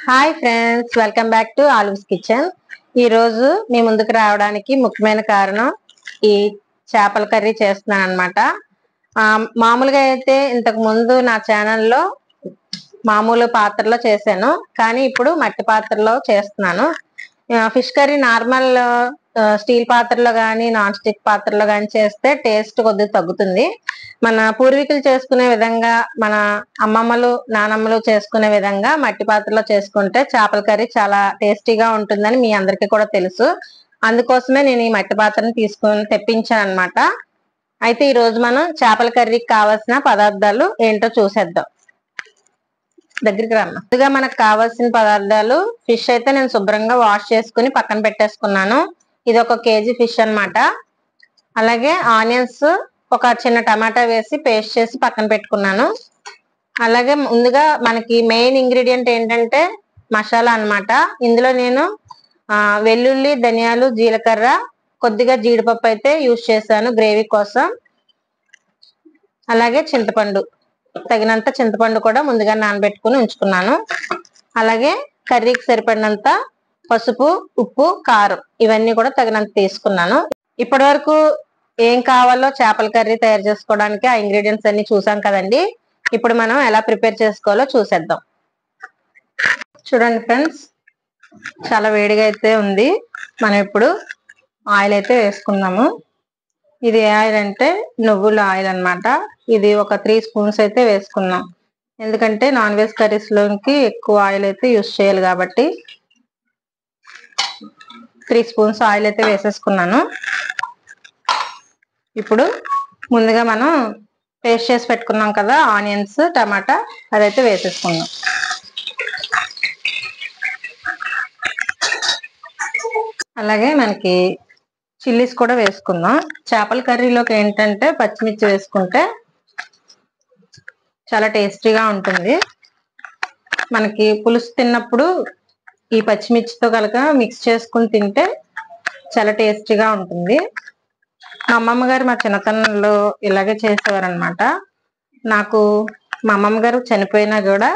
Hi friends, welcome back to ఆలూస్ kitchen. ఈ రోజు మీ ముందుకు రావడానికి ముఖ్యమైన కారణం ఈ చేపల కర్రీ చేస్తున్నాను అనమాట. మామూలుగా అయితే ఇంతకు ముందు నా ఛానల్లో మామూలు పాత్రలో చేశాను, కానీ ఇప్పుడు మట్టి పాత్రలో చేస్తున్నాను. ఫిష్ కర్రీ నార్మల్ స్టీల్ పాత్రలో కానీ నాన్ స్టిక్ పాత్రలో కానీ చేస్తే టేస్ట్ కొద్దిగా తగ్గుతుంది. మన పూర్వీకులు చేసుకునే విధంగా, మన అమ్మమ్మలు నానమ్మలు చేసుకునే విధంగా మట్టి పాత్రలో చేసుకుంటే చేపల కర్రీ చాలా టేస్టీగా ఉంటుందని మీ అందరికీ కూడా తెలుసు. అందుకోసమే నేను ఈ మట్టి పాత్రను తెప్పించాను అనమాట. అయితే ఈ రోజు మనం చేపల కర్రీకి కావాల్సిన పదార్థాలు ఏంటో చూసేద్దాం. దగ్గరికి రమ్మా. ముందుగా మనకు కావాల్సిన పదార్థాలు, ఫిష్ అయితే నేను శుభ్రంగా వాష్ చేసుకుని పక్కన పెట్టేసుకున్నాను. ఇది 1 కేజీ ఫిష్ అన్నమాట. అలాగే ఆనియన్స్, ఒక చిన్న టమాటా వేసి పేస్ట్ చేసి పక్కన పెట్టుకున్నాను. అలాగే ముందుగా మనకి మెయిన్ ఇంగ్రీడియంట్ ఏంటంటే మసాలా అన్నమాట. ఇందులో నేను వెల్లుల్లి, ధనియాలు, జీలకర్ర, కొద్దిగా జీడిపప్పు అయితే యూజ్ చేశాను గ్రేవీ కోసం. అలాగే చింతపండు, తగినంత చింతపండు కూడా ముందుగా నానబెట్టుకుని ఉంచుకున్నాను. అలాగే కర్రీకి సరిపడినంత పసుపు, ఉప్పు, కారం ఇవన్నీ కూడా తగినంత తీసుకున్నాను. ఇప్పటి వరకు ఏం కావాలో చేపల కర్రీ తయారు చేసుకోవడానికి ఆ ఇంగ్రీడియంట్స్ అన్ని చూసాం కదండి. ఇప్పుడు మనం ఎలా ప్రిపేర్ చేసుకోవాలో చూసేద్దాం. చూడండి ఫ్రెండ్స్, చాలా వేడిగా అయితే ఉంది. మనం ఇప్పుడు ఆయిల్ అయితే వేసుకుందాము. ఇది ఏ ఆయిల్ అంటే నువ్వుల ఆయిల్ అన్నమాట. ఇది ఒక 3 స్పూన్స్ అయితే వేసుకున్నాం, ఎందుకంటే నాన్ వెజ్ కర్రీస్ లోకి ఎక్కువ ఆయిల్ అయితే యూస్ చేయాలి కాబట్టి 3 స్పూన్స్ ఆయిల్ అయితే వేసేసుకున్నాను. ఇప్పుడు ముందుగా మనం పేస్ట్ చేసి పెట్టుకున్నాం కదా ఆనియన్స్, టమాటా, అదైతే వేసేసుకున్నాం. అలాగే మనకి చిల్లీస్ కూడా వేసుకుందాం. చేపల కర్రీలోకి ఏంటంటే పచ్చిమిర్చి వేసుకుంటే చాలా టేస్టీగా ఉంటుంది. మనకి పులుసు తిన్నప్పుడు ఈ పచ్చిమిర్చితో కనుక మిక్స్ చేసుకుని తింటే చాలా టేస్టీగా ఉంటుంది. మా అమ్మమ్మ గారు మా చిన్నతనంలో ఇలాగే చేసేవారు అనమాట. నాకు మా అమ్మమ్మ గారు చనిపోయినా కూడా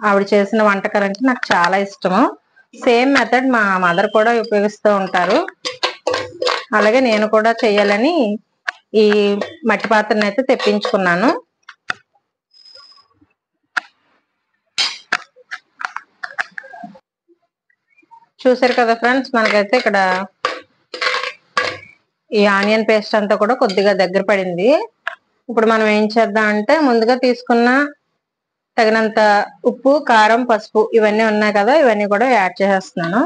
ఆవిడ చేసిన వంటకాలు అంటే నాకు చాలా ఇష్టము. సేమ్ మెథడ్ మా మదర్ కూడా ఉపయోగిస్తూ ఉంటారు. అలాగే నేను కూడా చెయ్యాలని ఈ మట్టి పాత్రను అయితే తెప్పించుకున్నాను. చూసారు కదా ఫ్రెండ్స్, మనకైతే ఇక్కడ ఈ ఆనియన్ పేస్ట్ అంతా కూడా కొద్దిగా దగ్గర పడింది. ఇప్పుడు మనం ఏం చేద్దాం అంటే ముందుగా తీసుకున్న తగినంత ఉప్పు, కారం, పసుపు ఇవన్నీ ఉన్నాయి కదా, ఇవన్నీ కూడా యాడ్ చేసేస్తున్నాను.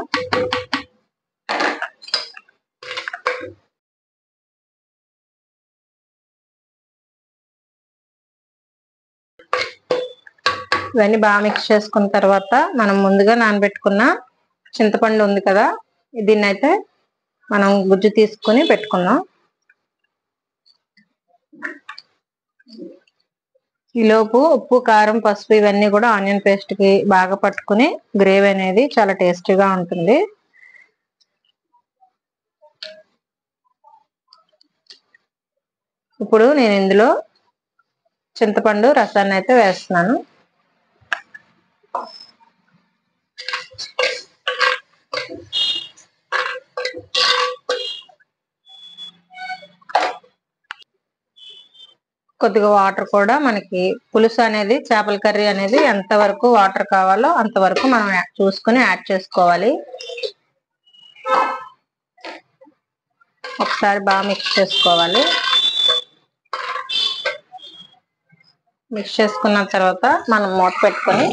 ఇవన్నీ బాగా మిక్స్ చేసుకున్న తర్వాత మనం ముందుగా నానబెట్టుకున్న చింతపండు ఉంది కదా, దీన్ని అయితే మనం గుజ్జు తీసుకుని పెట్టుకున్నాం. ఈలోపు ఉప్పు, కారం, పసుపు ఇవన్నీ కూడా ఆనియన్ పేస్ట్ కి బాగా పట్టుకుని గ్రేవీ అనేది చాలా టేస్టీగా ఉంటుంది. ఇప్పుడు నేను ఇందులో చింతపండు రసాన్ని అయితే వేస్తున్నాను. కొద్దిగా వాటర్ కూడా, మనకి పులుసు అనేది చేపల కర్రీ అనేది ఎంతవరకు వాటర్ కావాలో అంతవరకు మనం చూసుకుని యాడ్ చేసుకోవాలి. ఒకసారి బాగా మిక్స్ చేసుకోవాలి. మిక్స్ చేసుకున్న తర్వాత మనం మూత పెట్టుకొని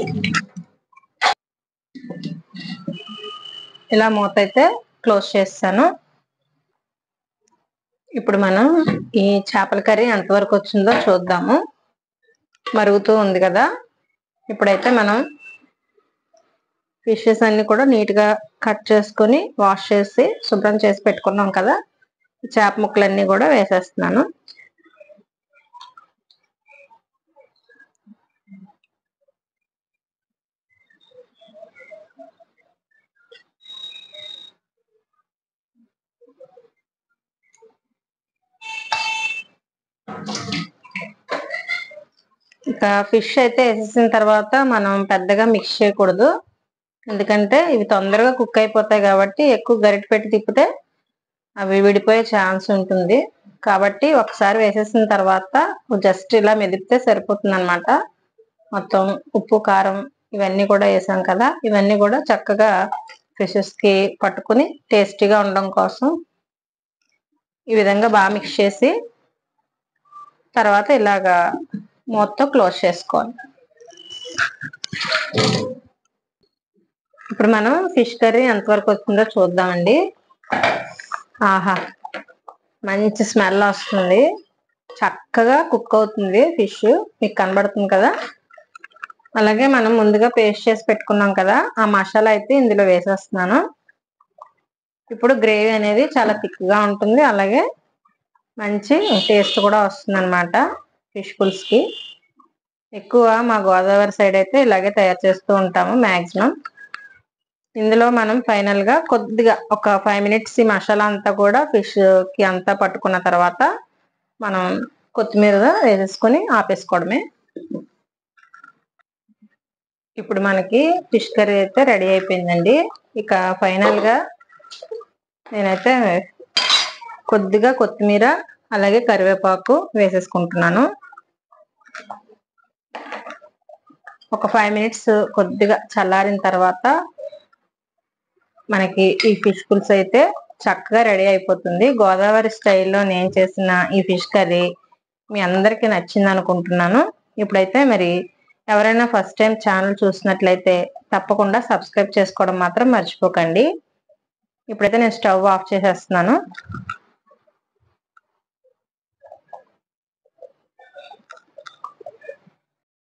ఇలా మూత అయితే క్లోజ్ చేస్తాను. ఇప్పుడు మనం ఈ చేపల కర్రీ ఎంతవరకు వచ్చిందో చూద్దాము. మరుగుతూ ఉంది కదా, ఇప్పుడైతే మనం ఫిషెస్ అన్ని కూడా నీట్ గా కట్ చేసుకుని వాష్ చేసి శుభ్రం చేసి పెట్టుకున్నాం కదా, చేప ముక్కలన్నీ కూడా వేసేస్తున్నాను. ఇక ఫిష్ అయితే వేసేసిన తర్వాత మనం పెద్దగా మిక్స్ చేయకూడదు. ఎందుకంటే ఇవి తొందరగా కుక్ అయిపోతాయి కాబట్టి ఎక్కువ గరిటె పెట్టి తిప్పితే అవి విడిపోయే ఛాన్స్ ఉంటుంది. కాబట్టి ఒకసారి వేసేసిన తర్వాత జస్ట్ ఇలా మెదిపితే సరిపోతుంది అనమాట. మొత్తం ఉప్పు కారం ఇవన్నీ కూడా వేసాం కదా, ఇవన్నీ కూడా చక్కగా ఫిషెస్ కి పట్టుకుని టేస్టీగా ఉండడం కోసం ఈ విధంగా బాగా మిక్స్ చేసి తర్వాత ఇలాగా మూతతో క్లోజ్ చేసుకోవాలి. ఇప్పుడు మనం ఫిష్ కర్రీ ఎంతవరకు వచ్చిందో చూద్దామండి. ఆహా, మంచి స్మెల్ వస్తుంది, చక్కగా కుక్ అవుతుంది ఫిష్, మీకు కనబడుతుంది కదా. అలాగే మనం ముందుగా పేస్ట్ చేసి పెట్టుకున్నాం కదా, ఆ మసాలా అయితే ఇందులో వేసేస్తున్నాను. ఇప్పుడు గ్రేవీ అనేది చాలా థిక్గా ఉంటుంది, అలాగే మంచి టేస్ట్ కూడా వస్తుంది అనమాట ఫిష్ పులుసుకి. ఎక్కువ మా గోదావరి సైడ్ అయితే ఇలాగే తయారు చేస్తూ ఉంటాము మ్యాక్సిమం. ఇందులో మనం ఫైనల్ గా కొద్దిగా ఒక 5 minutes ఈ మసాలా అంతా కూడా ఫిష్ కి అంతా పట్టుకున్న తర్వాత మనం కొత్తిమీర వేసేసుకొని ఆపేసుకోవడమే. ఇప్పుడు మనకి ఫిష్ కర్రీ అయితే రెడీ అయిపోయిందండి. ఇక ఫైనల్ గా నేనైతే కొద్దిగా కొత్తిమీర అలాగే కరివేపాకు వేసేసుకుంటున్నాను. ఒక 5 minutes కొద్దిగా చల్లారిన తర్వాత మనకి ఈ ఫిష్ పులుసు అయితే చక్కగా రెడీ అయిపోతుంది. గోదావరి స్టైల్లో నేను చేసిన ఈ ఫిష్ కర్రీ మీ అందరికీ నచ్చింది అనుకుంటున్నాను. ఇప్పుడైతే మరి ఎవరైనా ఫస్ట్ టైం ఛానల్ చూసినట్లయితే తప్పకుండా సబ్స్క్రైబ్ చేసుకోవడం మాత్రం మర్చిపోకండి. ఇప్పుడైతే నేను స్టవ్ ఆఫ్ చేసేస్తున్నాను.